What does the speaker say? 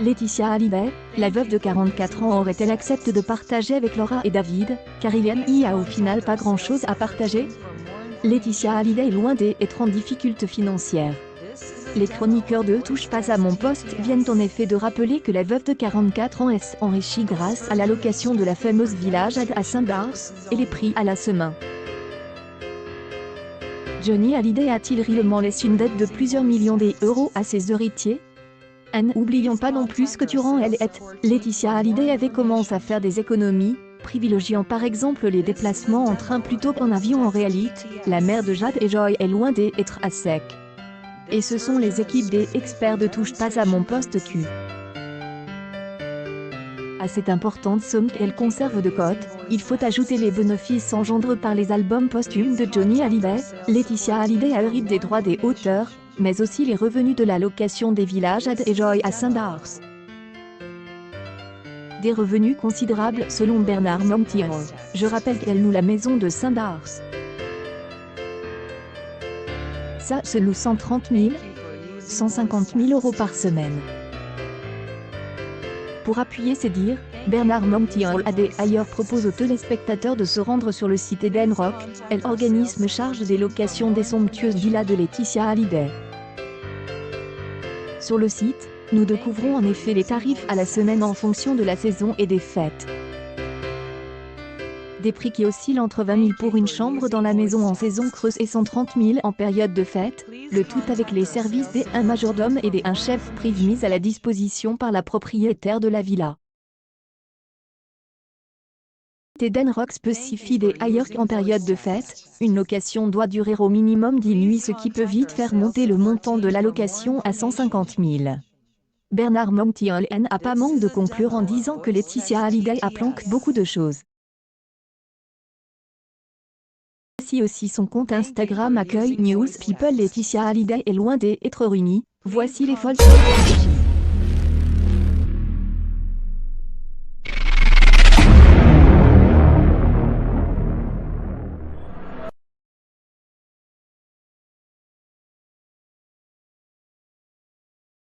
Laetitia Hallyday, la veuve de 44 ans aurait-elle accepté de partager avec Laura et David, car il n'y a au final pas grand-chose à partager? Laetitia Hallyday est loin d'être en difficulté financière. Les chroniqueurs de Touche pas à mon poste viennent en effet de rappeler que la veuve de 44 ans s'est enrichie grâce à la location de la fameuse village à Saint-Dars, et les prix à la semaine. Johnny Hallyday a-t-il réellement laissé une dette de plusieurs millions d'euros à ses héritiers? N'oublions pas non plus que durant Laetitia Hallyday avait commencé à faire des économies, privilégiant par exemple les déplacements en train plutôt qu'en avion. En réalité, la mère de Jade et Joy est loin d'être à sec. Et ce sont les équipes des experts de Touche pas à mon poste Q. À cette importante somme qu'elle conserve de cote, il faut ajouter les bénéfices engendrés par les albums posthumes de Johnny Hallyday. Laetitia Hallyday a hérité des droits des auteurs, mais aussi les revenus de la location des villages et Joy à Saint-Dars. Des revenus considérables selon Bernard Montiel. Je rappelle qu'elle loue la maison de Saint-Dars. Ça se loue 130 000, 150 000 euros par semaine. Pour appuyer ces dires, Bernard Montiel ailleurs propose aux téléspectateurs de se rendre sur le site Eden Rock, l'organisme charge des locations des somptueuses villas de Laetitia Hallyday. Sur le site, nous découvrons en effet les tarifs à la semaine en fonction de la saison et des fêtes. Des prix qui oscillent entre 20 000 pour une chambre dans la maison en saison creuse et 130 000 en période de fête, le tout avec les services d'un majordome et d'un chef privé mis à la disposition par la propriétaire de la villa. Eden Rock spécifie ailleurs qu'en période de fête, une location doit durer au minimum 10 nuits, ce qui peut vite faire monter le montant de la location à 150 000. Bernard Montiel n'a pas manque de conclure en disant que Laetitia Hallyday a planqué beaucoup de choses. Voici aussi son compte Instagram accueille News People. Laetitia Hallyday est loin d'être ruinée, voici les folles.